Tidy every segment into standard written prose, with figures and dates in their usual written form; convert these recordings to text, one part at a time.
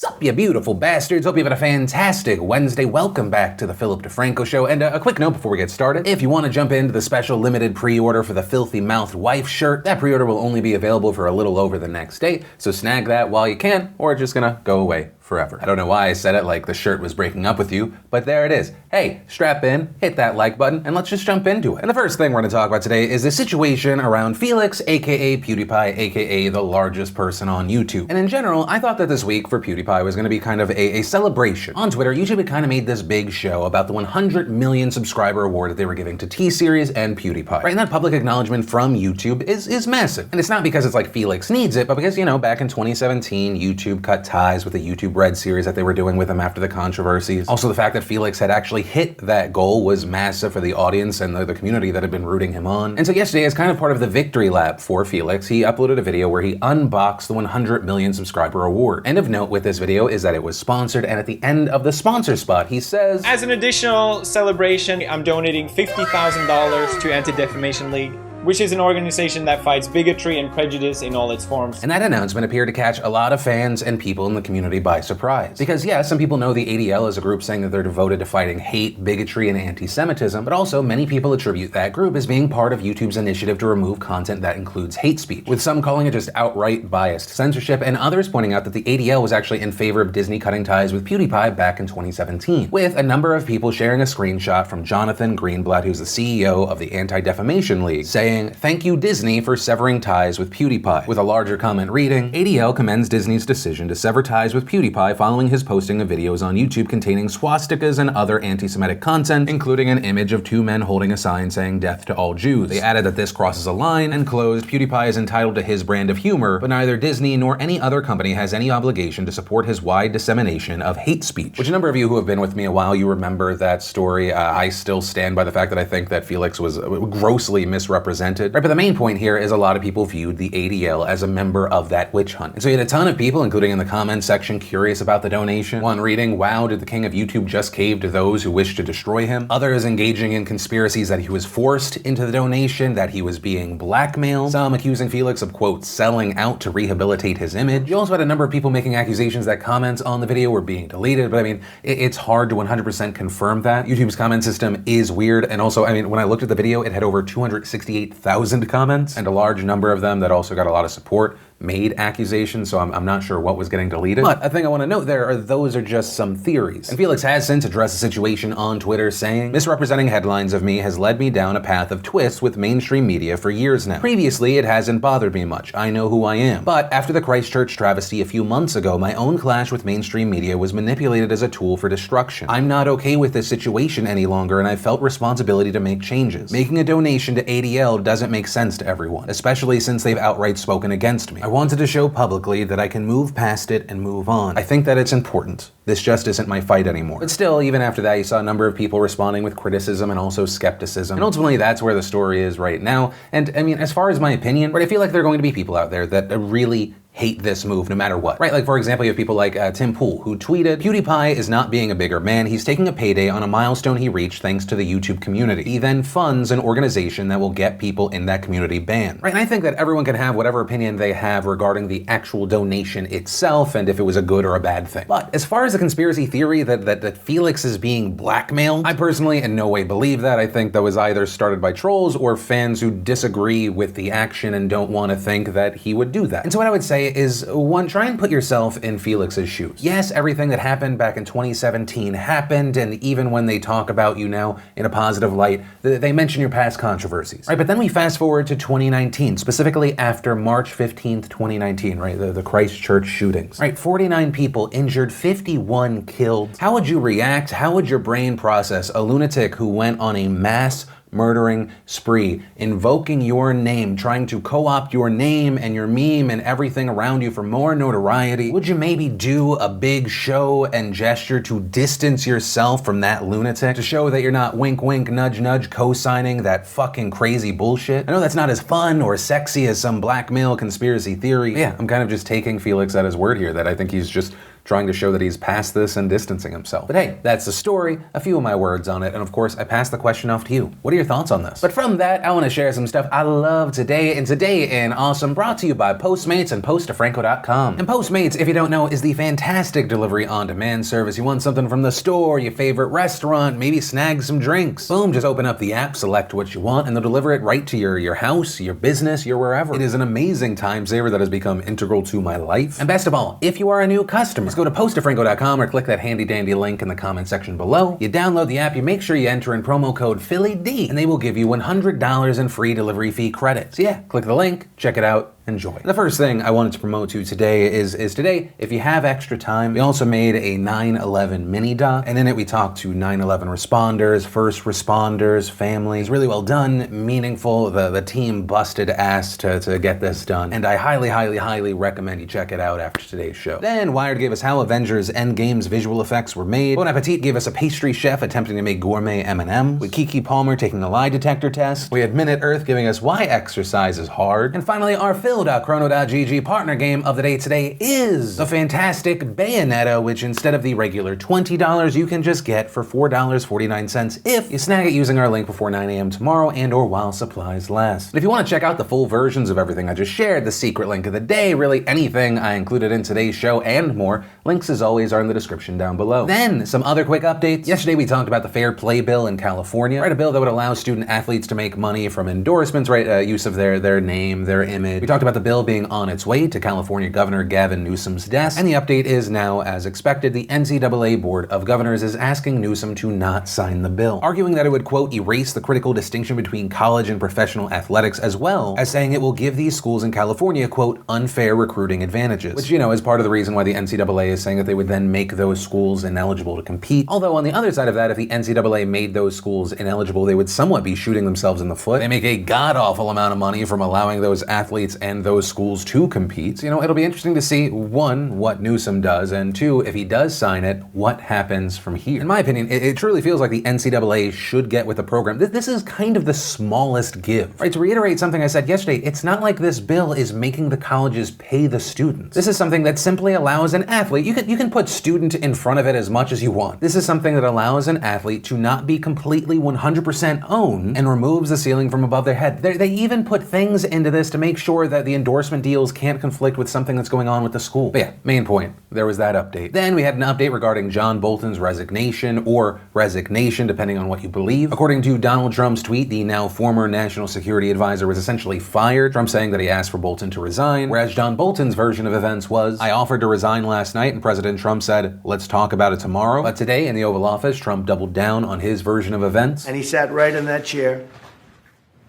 Sup, you beautiful bastards. Hope you've had a fantastic Wednesday. Welcome back to the Philip DeFranco Show. And a quick note before we get started. If you want to jump into the special limited pre-order for the Filthy Mouthed Wife shirt, that pre-order will only be available for a little over the next day. So snag that while you can, or it's just gonna go away forever. I don't know why I said it like the shirt was breaking up with you, but there it is. Hey, strap in, hit that like button, and let's just jump into it. And the first thing we're gonna talk about today is the situation around Felix, aka PewDiePie, aka the largest person on YouTube. And in general, I thought that this week for PewDiePie was gonna be kind of a celebration. On Twitter, YouTube had kind of made this big show about the 100 million subscriber award that they were giving to T-Series and PewDiePie. Right, and that public acknowledgement from YouTube is massive. And it's not because it's like Felix needs it, but because, you know, back in 2017, YouTube cut ties with the YouTube Red series that they were doing with him after the controversies. Also, the fact that Felix had actually hit that goal was massive for the audience and the community that had been rooting him on. And so yesterday, as kind of part of the victory lap for Felix, he uploaded a video where he unboxed the 100 million subscriber award. And of note with this video is that it was sponsored, and at the end of the sponsor spot, he says, "As an additional celebration, I'm donating $50,000 to Anti-Defamation League, which is an organization that fights bigotry and prejudice in all its forms." And that announcement appeared to catch a lot of fans and people in the community by surprise. Because yeah, some people know the ADL as a group saying that they're devoted to fighting hate, bigotry, and anti-Semitism, but also many people attribute that group as being part of YouTube's initiative to remove content that includes hate speech, with some calling it just outright biased censorship, and others pointing out that the ADL was actually in favor of Disney cutting ties with PewDiePie back in 2017, with a number of people sharing a screenshot from Jonathan Greenblatt, who's the CEO of the Anti-Defamation League, saying, "Thank you, Disney, for severing ties with PewDiePie," with a larger comment reading, "ADL commends Disney's decision to sever ties with PewDiePie following his posting of videos on YouTube containing swastikas and other anti-Semitic content, including an image of two men holding a sign saying 'Death to all Jews.' They added that this crosses a line and closed, PewDiePie is entitled to his brand of humor, but neither Disney nor any other company has any obligation to support his wide dissemination of hate speech." Which a number of you who have been with me a while, you remember that story. I still stand by the fact that I think that Felix was grossly misrepresented. Right, but the main point here is a lot of people viewed the ADL as a member of that witch hunt. And so you had a ton of people, including in the comments section, curious about the donation. One reading, "Wow, did the king of YouTube just cave to those who wish to destroy him?" Others engaging in conspiracies that he was forced into the donation, that he was being blackmailed. Some accusing Felix of, quote, selling out to rehabilitate his image. You also had a number of people making accusations that comments on the video were being deleted, but I mean, it's hard to 100% confirm that. YouTube's comment system is weird, and also, I mean, when I looked at the video, it had over 268,000 comments, and a large number of them that also got a lot of support made accusations, so I'm not sure what was getting deleted. But a thing I want to note there are those are just some theories. And Felix has since addressed the situation on Twitter, saying, "Misrepresenting headlines of me has led me down a path of twists with mainstream media for years now. Previously, it hasn't bothered me much. I know who I am. But after the Christchurch travesty a few months ago, my own clash with mainstream media was manipulated as a tool for destruction. I'm not okay with this situation any longer, and I felt responsibility to make changes. Making a donation to ADL doesn't make sense to everyone, especially since they've outright spoken against me. I wanted to show publicly that I can move past it and move on. I think that it's important. This just isn't my fight anymore." But still, even after that, you saw a number of people responding with criticism and also skepticism. And ultimately, that's where the story is right now. And I mean, as far as my opinion, right, I feel like there are going to be people out there that really hate this move no matter what, right? Like, for example, you have people like Tim Pool, who tweeted, "PewDiePie is not being a bigger man. He's taking a payday on a milestone he reached thanks to the YouTube community. He then funds an organization that will get people in that community banned." Right? And I think that everyone can have whatever opinion they have regarding the actual donation itself and if it was a good or a bad thing. But as far as the conspiracy theory that Felix is being blackmailed, I personally in no way believe that. I think that was either started by trolls or fans who disagree with the action and don't want to think that he would do that. And so what I would say is, one, try and put yourself in Felix's shoes. Yes, everything that happened back in 2017 happened, and even when they talk about you now in a positive light, they mention your past controversies. Right, but then we fast forward to 2019, specifically after March 15th, 2019, right, the Christchurch shootings. Right, 49 people injured, 51 killed. How would you react? How would your brain process a lunatic who went on a mass murdering spree, invoking your name, trying to co-opt your name and your meme and everything around you for more notoriety? Would you maybe do a big show and gesture to distance yourself from that lunatic, to show that you're not wink wink nudge nudge co-signing that fucking crazy bullshit? I know that's not as fun or sexy as some blackmail conspiracy theory. Yeah, I'm kind of just taking Felix at his word here, that I think he's just trying to show that he's past this and distancing himself. But hey, that's the story, a few of my words on it, and of course, I pass the question off to you. What are your thoughts on this? But from that, I want to share some stuff I love today, and Today in Awesome brought to you by Postmates and PostToFranco.com. And Postmates, if you don't know, is the fantastic delivery on-demand service. You want something from the store, your favorite restaurant, maybe snag some drinks. Boom, just open up the app, select what you want, and they'll deliver it right to your house, your business, your wherever. It is an amazing time saver that has become integral to my life. And best of all, if you are a new customer, just go to PostToFranco.com or click that handy dandy link in the comment section below. You download the app, you make sure you enter in promo code PhillyD, and they will give you $100 in free delivery fee credits. So yeah, click the link, check it out, enjoy. The first thing I wanted to promote to today is today, if you have extra time, we also made a 9/11 mini doc, and in it we talked to 9/11 responders, first responders, families. Really well done, meaningful. The team busted ass to get this done, and I highly recommend you check it out after today's show. Then Wired gave us how Avengers Endgame's visual effects were made. Bon Appetit gave us a pastry chef attempting to make gourmet M&Ms. With Kiki Palmer taking a lie detector test. We had Minute Earth giving us why exercise is hard. And finally, our Phil.Chrono.gg partner game of the day today is the fantastic Bayonetta, which instead of the regular $20, you can just get for $4.49 if you snag it using our link before 9 a.m. tomorrow and or while supplies last. But if you want to check out the full versions of everything I just shared, the secret link of the day, really anything I included in today's show and more, links as always are in the description down below. Then, some other quick updates. Yesterday we talked about the Fair Play Bill in California, right? A bill that would allow student athletes to make money from endorsements, right? Use of their name, their image. We talked about the bill being on its way to California Governor Gavin Newsom's desk, and the update is now, as expected, the NCAA Board of Governors is asking Newsom to not sign the bill, arguing that it would, quote, erase the critical distinction between college and professional athletics, as well as saying it will give these schools in California, quote, unfair recruiting advantages, which, is part of the reason why the NCAA is saying that they would then make those schools ineligible to compete. Although on the other side of that, if the NCAA made those schools ineligible, they would somewhat be shooting themselves in the foot. They make a god-awful amount of money from allowing those athletes and those schools to compete. So, it'll be interesting to see, one, what Newsom does, and two, if he does sign it, what happens from here. In my opinion, it truly feels like the NCAA should get with the program. This is kind of the smallest give. Right, to reiterate something I said yesterday, it's not like this bill is making the colleges pay the students. This is something that simply allows an athlete, you can put student in front of it as much as you want. This is something that allows an athlete to not be completely 100% owned and removes the ceiling from above their head. They even put things into this to make sure that the endorsement deals can't conflict with something that's going on with the school. But yeah, main point, there was that update. Then we had an update regarding John Bolton's resignation, or resignation, depending on what you believe. According to Donald Trump's tweet, the now former national security advisor was essentially fired. Trump saying that he asked for Bolton to resign, whereas John Bolton's version of events was, I offered to resign last night, and President Trump said, let's talk about it tomorrow. But today in the Oval Office, Trump doubled down on his version of events. And he sat right in that chair.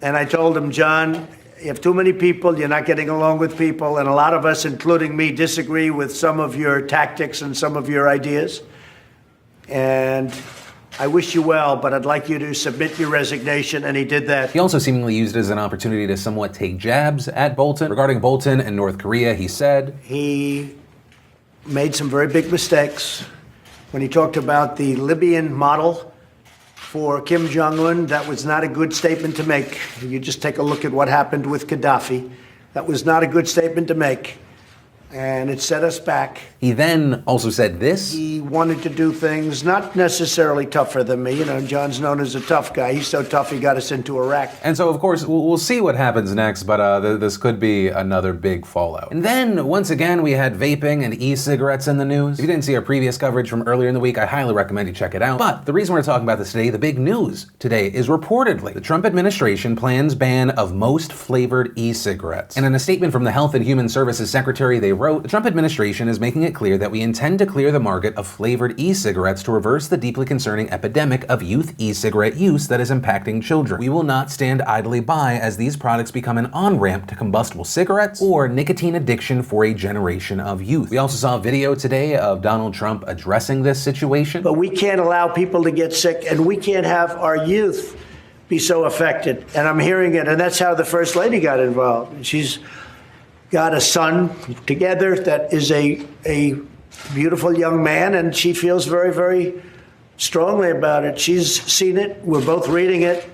And I told him, John, you have too many people, you're not getting along with people, and a lot of us, including me, disagree with some of your tactics and some of your ideas. And I wish you well, but I'd like you to submit your resignation, and he did that. He also seemingly used it as an opportunity to somewhat take jabs at Bolton. Regarding Bolton and North Korea, he said, he made some very big mistakes when he talked about the Libyan model for Kim Jong-un. That was not a good statement to make. You just take a look at what happened with Gaddafi. That was not a good statement to make. And it set us back. He then also said this. He wanted to do things not necessarily tougher than me. John's known as a tough guy. He's so tough he got us into Iraq. And so, of course, we'll see what happens next, but this could be another big fallout. And then, once again, we had vaping and e-cigarettes in the news. If you didn't see our previous coverage from earlier in the week, I highly recommend you check it out. But the reason we're talking about this today, the big news today, is reportedly the Trump administration plans ban of most flavored e-cigarettes. And in a statement from the Health and Human Services Secretary, they wrote, the Trump administration is making it clear that we intend to clear the market of flavored e-cigarettes to reverse the deeply concerning epidemic of youth e-cigarette use that is impacting children. We will not stand idly by as these products become an on-ramp to combustible cigarettes or nicotine addiction for a generation of youth. We also saw a video today of Donald Trump addressing this situation. But we can't allow people to get sick, and we can't have our youth be so affected. And I'm hearing it, and that's how the First Lady got involved. She's got a son together that is a beautiful young man, and she feels very, very strongly about it. She's seen it. We're both reading it.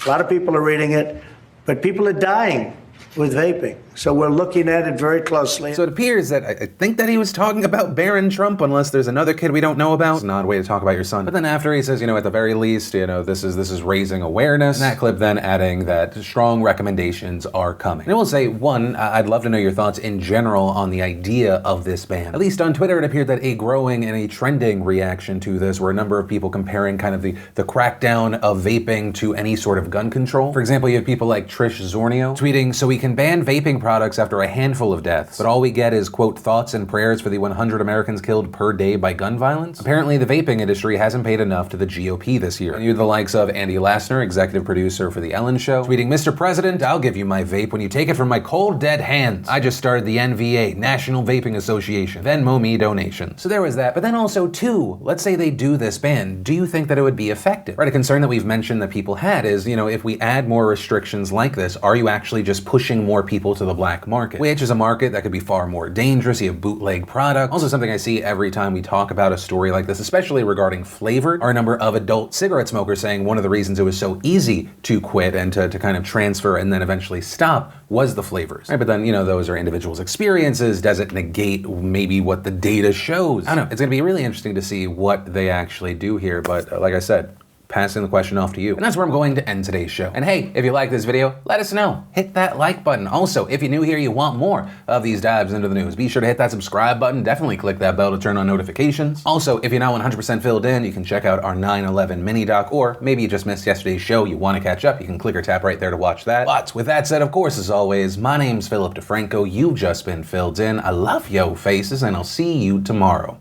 A lot of people are reading it. But people are dying with vaping. So we're looking at it very closely. So it appears that I think that he was talking about Barron Trump, unless there's another kid we don't know about. It's an odd way to talk about your son. But then after he says, at the very least, this is raising awareness. And that clip then adding that strong recommendations are coming. And I will say, one, I'd love to know your thoughts in general on the idea of this ban. At least on Twitter, it appeared that a growing and a trending reaction to this were a number of people comparing kind of the crackdown of vaping to any sort of gun control. For example, you have people like Trish Zornio tweeting, "So we can ban vaping products after a handful of deaths, but all we get is, quote, thoughts and prayers for the 100 Americans killed per day by gun violence." Apparently, the vaping industry hasn't paid enough to the GOP this year. And you have the likes of Andy Lassner, executive producer for The Ellen Show, tweeting, "Mr. President, I'll give you my vape when you take it from my cold, dead hands. I just started the NVA, National Vaping Association. Venmo me donations." So there was that. But then also, too, let's say they do this ban. Do you think that it would be effective? Right, a concern that we've mentioned that people had is, if we add more restrictions like this, are you actually just pushing more people to the black market? Which is a market that could be far more dangerous. You have bootleg product. Also something I see every time we talk about a story like this, especially regarding flavored, are a number of adult cigarette smokers saying one of the reasons it was so easy to quit and to kind of transfer and then eventually stop was the flavors. Right, but then, those are individuals' experiences. Does it negate maybe what the data shows? I don't know. It's going to be really interesting to see what they actually do here. But like I said, passing the question off to you. And that's where I'm going to end today's show. And hey, if you like this video, let us know. Hit that like button. Also, if you're new here, you want more of these dives into the news, be sure to hit that subscribe button. Definitely click that bell to turn on notifications. Also, if you're not 100% filled in, you can check out our 9/11 mini doc, or maybe you just missed yesterday's show, you want to catch up, you can click or tap right there to watch that. But with that said, of course, as always, my name's Philip DeFranco. You've just been filled in. I love yo faces, and I'll see you tomorrow.